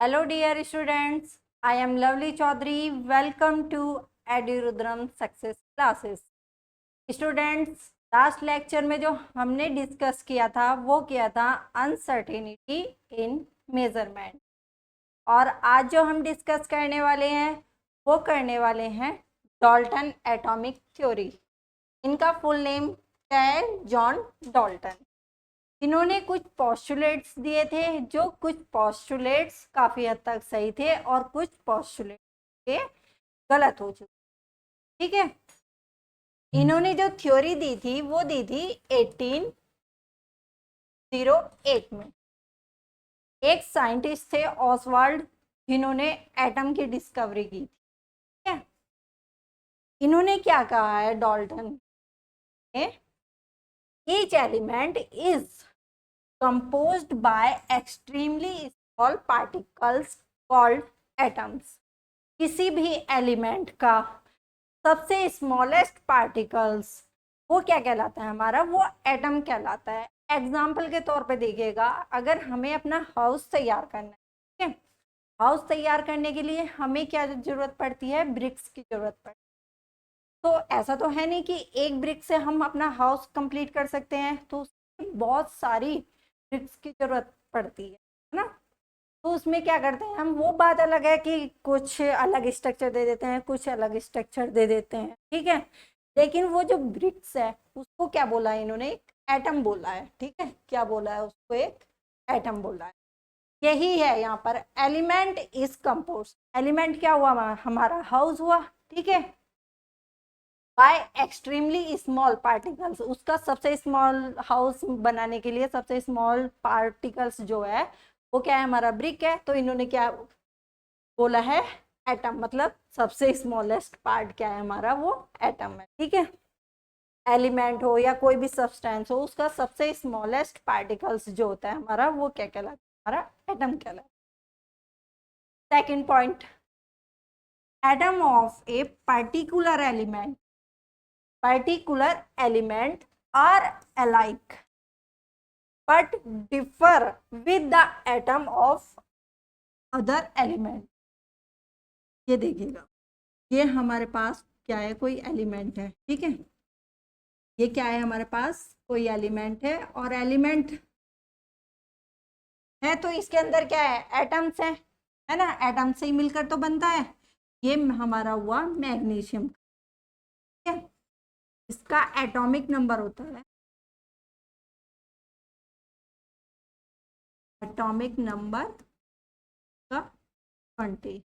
Hello dear students, I am Lovely Chaudhary. Welcome to EduRudram Success Classes. Students, last lecture में जो हमने discuss किया था वो किया था अनसर्टेनिटी इन मेजरमेंट, और आज जो हम डिस्कस करने वाले हैं वो करने वाले हैं डाल्टन एटॉमिक थ्योरी। इनका फुल नेम क्या है? John Dalton. इन्होंने कुछ पोस्टुलेट्स दिए थे, जो कुछ पोस्टुलेट्स काफ़ी हद तक सही थे और कुछ पोस्टुलेट्स के गलत हो चुके। ठीक है, इन्होंने जो थ्योरी दी थी वो दी थी 1808 में। एक साइंटिस्ट थे ऑसवाल्ड, जिन्होंने एटम की डिस्कवरी की थी। ठीक है, इन्होंने क्या कहा है Dalton? Each element is composed by extremely small particles called atoms। किसी भी एलिमेंट का सबसे स्मॉलेस्ट पार्टिकल्स वो क्या कहलाता है? हमारा वो एटम कहलाता है। एग्जाम्पल के तौर पे देखिएगा, अगर हमें अपना हाउस तैयार करना है, ठीक है, हाउस तैयार करने के लिए हमें क्या जरूरत पड़ती है? ब्रिक्स की जरूरत पड़ती है। तो ऐसा तो है नहीं कि एक ब्रिक से हम अपना हाउस कंप्लीट कर सकते हैं, तो बहुत सारी ब्रिक्स की जरूरत पड़ती है ना। तो उसमें क्या करते हैं हम? वो बात अलग है कि कुछ अलग स्ट्रक्चर दे देते हैं, कुछ अलग स्ट्रक्चर दे देते हैं, ठीक है, लेकिन वो जो ब्रिक्स है उसको क्या बोला है इन्होंने? एक एटम बोला है। ठीक है, क्या बोला है उसको? एक एटम बोला है। यही है यहाँ पर एलिमेंट इज कंपोज। एलिमेंट क्या हुआ? हमारा हाउस हुआ। ठीक है, बाय एक्सट्रीमली स्मॉल पार्टिकल्स। उसका सबसे स्मॉल हाउस बनाने के लिए सबसे स्मॉल पार्टिकल्स जो है वो क्या है? हमारा ब्रिक है। तो इन्होंने क्या बोला है? एटम। मतलब सबसे स्मॉलेस्ट पार्ट क्या है हमारा? वो एटम है। ठीक है, एलिमेंट हो या कोई भी सब्सटेंस हो, उसका सबसे स्मॉलेस्ट पार्टिकल्स जो होता है हमारा वो क्या कहलाता है? हमारा एटम कहलाता है। Second point, atom of A particular element are alike but differ with the atom of other element। ये देखिएगा, ये हमारे पास क्या है? कोई एलिमेंट है। ठीक है, ये क्या है? हमारे पास कोई एलिमेंट है, और एलिमेंट है तो इसके अंदर क्या है? एटम्स है ना। एटम से ही मिलकर तो बनता है। ये हमारा हुआ मैग्नीशियम। ठीक है, इसका एटॉमिक नंबर होता है, एटॉमिक नंबर का 20,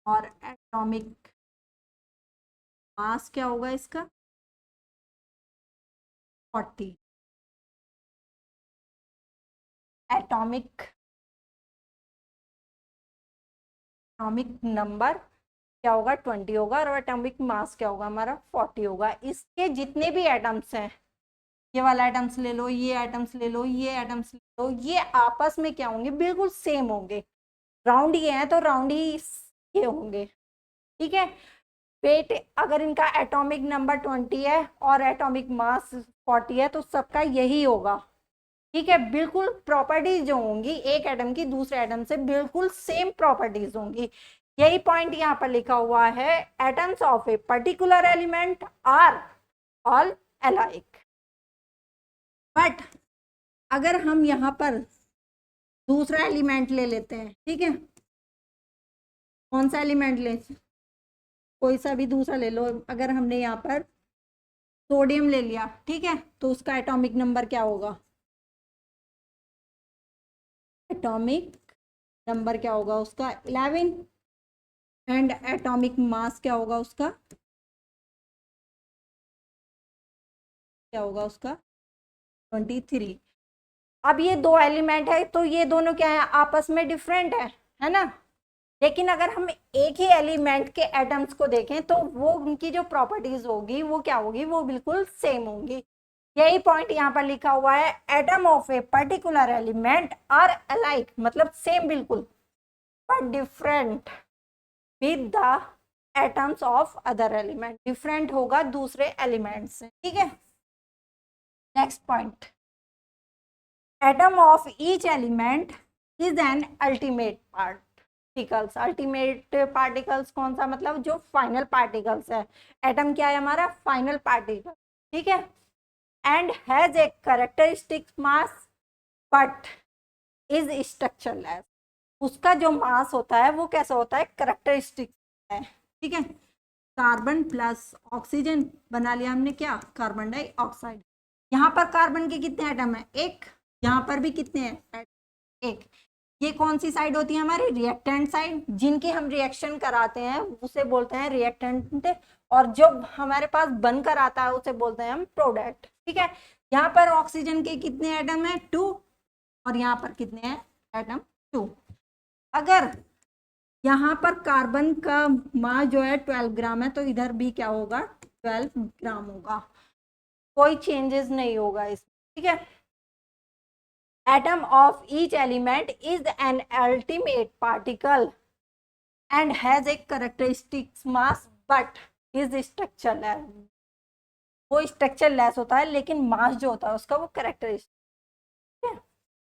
और एटॉमिक मास क्या होगा इसका? 40। एटॉमिक नंबर क्या होगा? 20 होगा, और एटॉमिक मास क्या होगा? हमारा 40 होगा। इसके जितने भी एटम्स हैं, ये वाला एटम्स ले लो, ये एटम्स ले लो, ये एटम्स ले लो, ये आपस में क्या होंगे? बिल्कुल सेम होंगे। राउंड ये है तो राउंड ही ये होंगे। ठीक है, वेट अगर इनका एटॉमिक नंबर 20 है और एटॉमिक मास 40 है तो सबका यही होगा। ठीक है, बिल्कुल प्रॉपर्टीज जो होंगी एक एटम की दूसरे एटम से बिल्कुल सेम प्रॉपर्टीज होंगी। यही पॉइंट यहाँ पर लिखा हुआ है, atoms of a particular element are all alike. But अगर हम यहाँ पर दूसरा एलिमेंट ले लेते हैं, ठीक है, कौन सा एलिमेंट ले? कोई सा भी दूसरा ले लो। अगर हमने यहाँ पर सोडियम ले लिया, ठीक है, तो उसका एटॉमिक नंबर क्या होगा? एटॉमिक नंबर क्या होगा उसका? 11। एंड एटॉमिक मास क्या होगा उसका? क्या होगा उसका? 23। अब ये दो एलिमेंट है तो ये दोनों क्या है? आपस में डिफरेंट है ना। लेकिन अगर हम एक ही एलिमेंट के एटम्स को देखें तो वो उनकी जो प्रॉपर्टीज होगी वो क्या होगी? वो बिल्कुल सेम होंगी। यही पॉइंट यहाँ पर लिखा हुआ है, atom of a particular element are alike, मतलब सेम बिल्कुल, but different with the atoms of other element. Different होगा दूसरे एलिमेंट से। ठीक है, next point, atom of each element is an ultimate particles. Ultimate particles कौन सा, मतलब जो फाइनल पार्टिकल्स है। एटम क्या है हमारा, फाइनल पार्टिकल, ठीक है। And has a characteristic mass but is structureless. उसका जो मास होता है वो कैसा होता है, कैरेक्टरिस्टिक है, ठीक है। कार्बन प्लस ऑक्सीजन बना लिया हमने क्या, कार्बन डाइऑक्साइड। यहाँ पर कार्बन के कितने एटम है, एक। यहाँ पर भी कितने हैं, एक। ये कौन सी साइड होती है हमारी, रिएक्टेंट साइड। जिनकी हम रिएक्शन कराते हैं उसे बोलते हैं रिएक्टेंट, और जो हमारे पास बनकर आता है उसे बोलते हैं हम प्रोडक्ट, ठीक है। यहाँ पर ऑक्सीजन के कितने एटम है, 2, और यहाँ पर कितने हैं एटम, 2। अगर यहाँ पर कार्बन का मास जो है 12 ग्राम है, तो इधर भी क्या होगा, 12 ग्राम होगा, कोई चेंजेस नहीं होगा इसमें, ठीक है। Atom of each element is an ultimate particle and has a characteristic mass but is structureless. वो स्ट्रक्चरलेस होता है लेकिन मास जो होता है उसका वो कैरेक्टरिस्टिक है।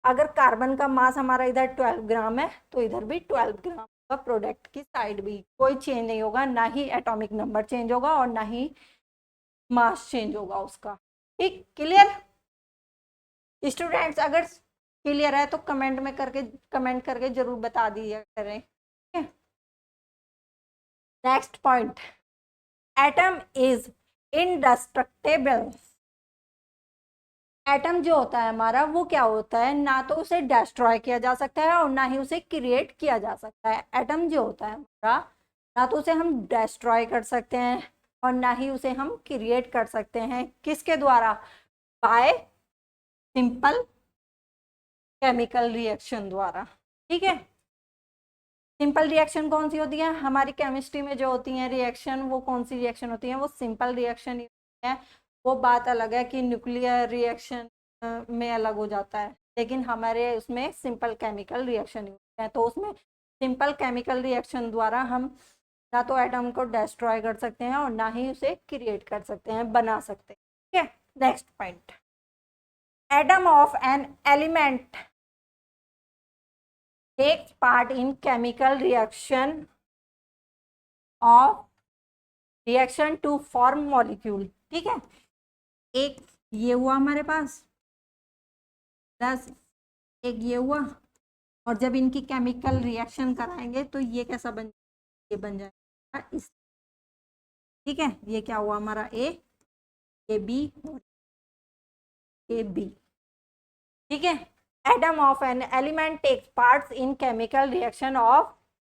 अगर कार्बन का मास हमारा इधर 12 ग्राम है तो इधर भी 12 ग्राम होगा, प्रोडक्ट की साइड भी कोई चेंज नहीं होगा, ना ही एटॉमिक नंबर चेंज होगा और ना ही मास चेंज होगा उसका, ठीक। क्लियर स्टूडेंट्स, अगर क्लियर है तो कमेंट करके जरूर बता दिया करें। Next point, atom is indestructible. Atom जो होता है हमारा वो क्या होता है, ना तो उसे डिस्ट्रॉय किया जा सकता है और ना ही उसे क्रिएट किया जा सकता है। एटम जो होता है हमारा, ना तो उसे हम डिस्ट्रॉय कर सकते हैं और ना ही उसे हम क्रिएट कर सकते हैं, किसके द्वारा, बाय सिंपल केमिकल रिएक्शन द्वारा, ठीक है। सिंपल रिएक्शन कौन सी होती है हमारी केमिस्ट्री में जो होती है रिएक्शन, वो कौन सी रिएक्शन होती है, वो सिंपल रिएक्शन है। वो बात अलग है कि न्यूक्लियर रिएक्शन में अलग हो जाता है, लेकिन हमारे उसमें सिंपल केमिकल रिएक्शन होता है। तो उसमें सिंपल केमिकल रिएक्शन द्वारा हम ना तो एटम को डिस्ट्रॉय कर सकते हैं और ना ही उसे क्रिएट कर सकते हैं, बना सकते हैं, ठीक है। Next point, atom of an element takes part in chemical reaction to form molecule, ठीक है। एक ये हुआ हमारे पास, प्लस एक ये हुआ, और जब इनकी केमिकल रिएक्शन कराएंगे तो ये कैसा बन, ये बन जाएगा इस, ठीक है। ये क्या हुआ हमारा, ए बी और ए बी, ठीक है। Atom of an element takes parts in chemical reaction of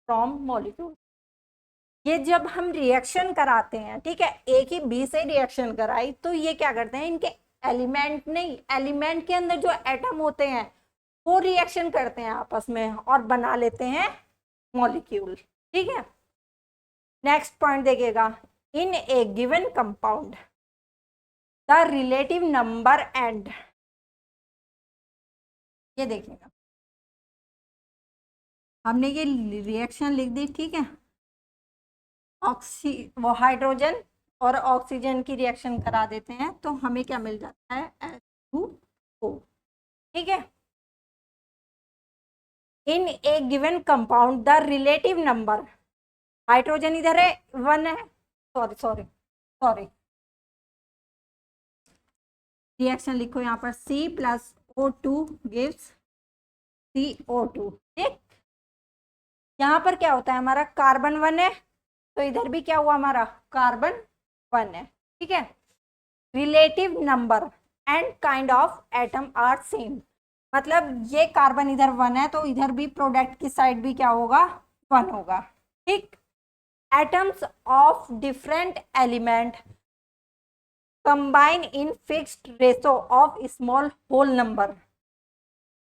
from molecule. ये जब हम रिएक्शन कराते हैं, ठीक है, ए की बी से रिएक्शन कराई तो ये क्या करते हैं, इनके एलिमेंट नहीं, एलिमेंट के अंदर जो एटम होते हैं वो रिएक्शन करते हैं आपस में और बना लेते हैं मॉलिक्यूल, ठीक है। नेक्स्ट पॉइंट देखिएगा, in a given compound the relative number and, ये देखिएगा हमने ये रिएक्शन लिख दी, ठीक है। वो हाइड्रोजन और ऑक्सीजन की रिएक्शन करा देते हैं तो हमें क्या मिल जाता है, H2O, ठीक है। In a given compound the relative number, hydrogen इधर है 1 है, सॉरी रिएक्शन लिखो यहाँ पर, C+O2 गिव्स CO2, ठीक। यहाँ पर क्या होता है हमारा, कार्बन 1 है तो इधर भी क्या हुआ हमारा, कार्बन 1 है, ठीक है। Relative number and kind of atom are same, मतलब ये कार्बन इधर 1 है तो इधर भी प्रोडक्ट की साइड भी क्या होगा, 1 होगा, ठीक। Atoms of different element combine in fixed ratio of small whole number.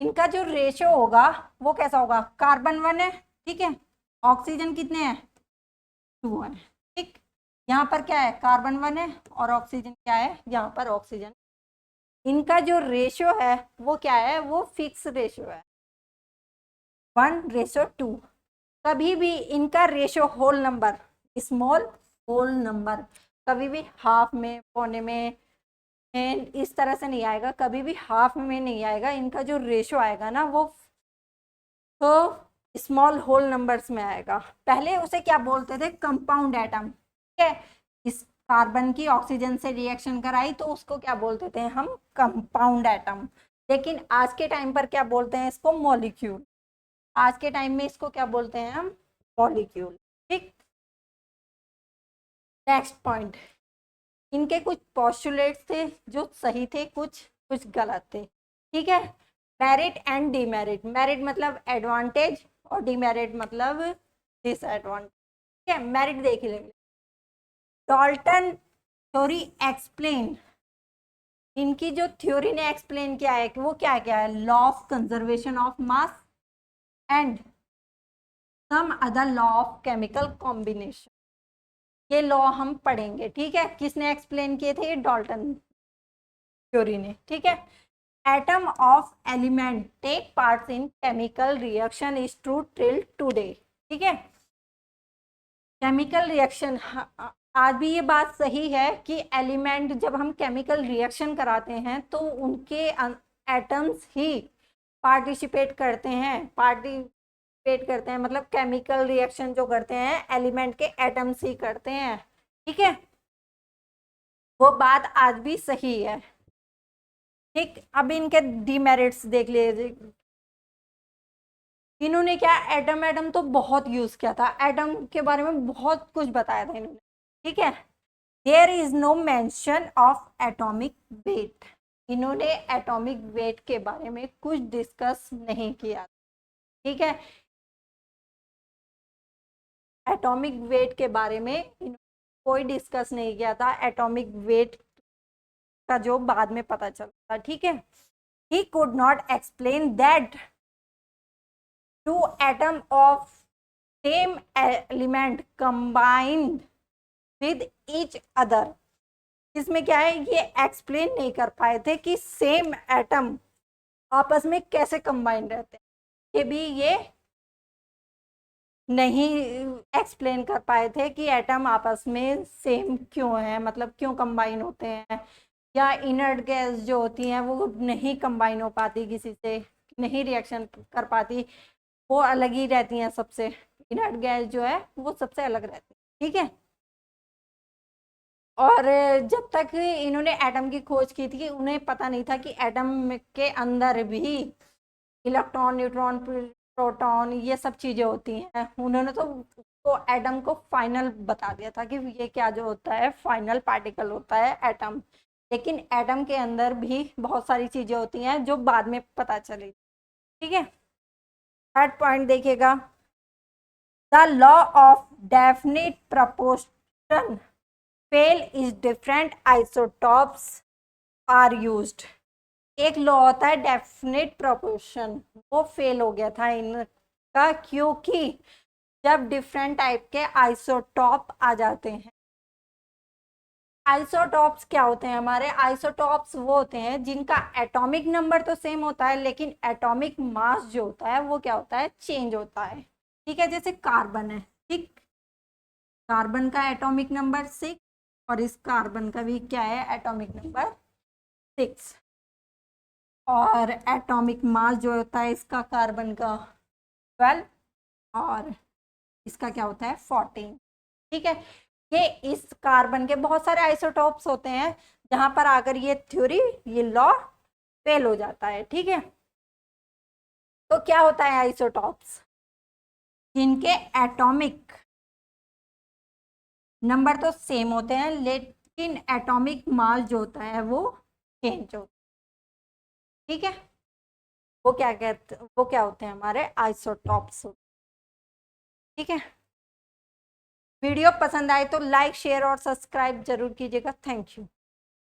इनका जो रेशो होगा वो कैसा होगा, कार्बन 1 है, ठीक है, ऑक्सीजन कितने हैं, 2 है, ठीक। यहाँ पर क्या है, कार्बन 1 है और ऑक्सीजन क्या है, यहाँ पर ऑक्सीजन। इनका जो रेशियो है वो क्या है, वो फिक्स रेशियो है, 1:2। कभी भी इनका ratio whole number, small whole number, कभी भी हाफ में, पौने में, इस तरह से नहीं आएगा, कभी भी हाफ में नहीं आएगा। इनका जो रेशियो आएगा ना वो तो स्मॉल होल नंबर्स में आएगा। पहले उसे क्या बोलते थे, कंपाउंड एटम। ठीक है, इस कार्बन की ऑक्सीजन से रिएक्शन कराई तो उसको क्या बोलते थे हम, कंपाउंड एटम। लेकिन आज के टाइम पर क्या बोलते हैं इसको, मॉलिक्यूल। आज के टाइम में इसको क्या बोलते हैं हम, मॉलिक्यूल। ठीक, नेक्स्ट पॉइंट, इनके कुछ पोस्टुलेट्स थे जो सही थे, कुछ कुछ गलत थे। ठीक है, मेरिट एंड डीमेरिट। मेरिट मतलब एडवांटेज और डीमेरिट मतलब डिसएडवांटेज। ठीक है, मेरिट देख लेंगे। डाल्टन थ्योरी एक्सप्लेन, इनकी जो थ्योरी ने एक्सप्लेन किया है कि वो क्या क्या है, law of conservation of mass and some other law of chemical combination. ये लॉ हम पढ़ेंगे। ठीक है, किसने एक्सप्लेन किए थे, डाल्टन थ्योरी ने। ठीक है, atom of element take part in chemical reaction is true till today. ठीक है, केमिकल रिएक्शन, आज भी ये बात सही है कि एलिमेंट जब हम केमिकल रिएक्शन कराते हैं तो उनके एटम्स ही पार्टिसिपेट करते हैं, मतलब केमिकल रिएक्शन जो करते हैं एलिमेंट के एटम्स ही करते हैं। ठीक है, वो बात आज भी सही है। ठीक, अब इनके डीमेरिट्स देख लीजिए। इन्होंने क्या, एटम तो बहुत यूज किया था, एटम के बारे में बहुत कुछ बताया था इन्होंने। ठीक है, there is no mention of atomic weight. इन्होंने एटॉमिक वेट के बारे में कुछ डिस्कस नहीं किया। ठीक है, एटॉमिक वेट के बारे में कोई डिस्कस नहीं किया था, एटॉमिक वेट का जो बाद में पता चलता। ठीक है, he could not explain that two atom of same element combined with each other. इसमें क्या है, ये एक्सप्लेन नहीं कर पाए थे कि सेम एटम आपस में कैसे कंबाइन रहते हैं। ये भी ये नहीं एक्सप्लेन कर पाए थे कि एटम आपस में सेम क्यों है, मतलब क्यों कंबाइन होते हैं, या इनर्ट गैस जो होती हैं वो नहीं कंबाइन हो पाती, किसी से नहीं रिएक्शन कर पाती, वो अलग ही रहती हैं सबसे। इनर्ट गैस जो है वो सबसे अलग रहती है। ठीक है, और जब तक इन्होंने एटम की खोज की थी उन्हें पता नहीं था कि एटम के अंदर भी इलेक्ट्रॉन, न्यूट्रॉन, प्रोटॉन, ये सब चीजें होती हैं। उन्होंने तो एटम को फाइनल बता दिया था कि ये क्या जो होता है, फाइनल पार्टिकल होता है एटम। लेकिन एटम के अंदर भी बहुत सारी चीजें होती हैं जो बाद में पता चली। ठीक है, थर्ड पॉइंट देखिएगा, the law of definite proportion fail is different isotopes are used. एक लॉ होता है डेफिनेट प्रोपोर्शन, वो फेल हो गया था इनका, क्योंकि जब डिफरेंट टाइप के आइसोटॉप आ जाते हैं। आइसोटॉप्स क्या होते हैं हमारे, आइसोटॉप्स वो होते हैं जिनका एटॉमिक नंबर तो सेम होता है लेकिन एटॉमिक मास जो होता है वो क्या होता है, चेंज होता है। ठीक है, जैसे कार्बन है। ठीक, कार्बन का एटॉमिक नंबर 6 और इस कार्बन का भी क्या है, एटॉमिक नंबर 6, और एटॉमिक मास जो होता है इसका कार्बन का 12 और इसका क्या होता है 14। ठीक है, ये इस कार्बन के बहुत सारे आइसोटॉप्स होते हैं जहां पर अगर ये थ्योरी, ये लॉ फेल हो जाता है। ठीक है, तो क्या होता है, आइसोटॉप्स जिनके एटॉमिक नंबर तो सेम होते हैं लेकिन एटॉमिक मास जो होता है वो चेंज होता है। ठीक है, वो क्या होते हैं हमारे आइसोटॉप्स। ठीक है, वीडियो पसंद आए तो लाइक, शेयर और सब्सक्राइब जरूर कीजिएगा। Thank you.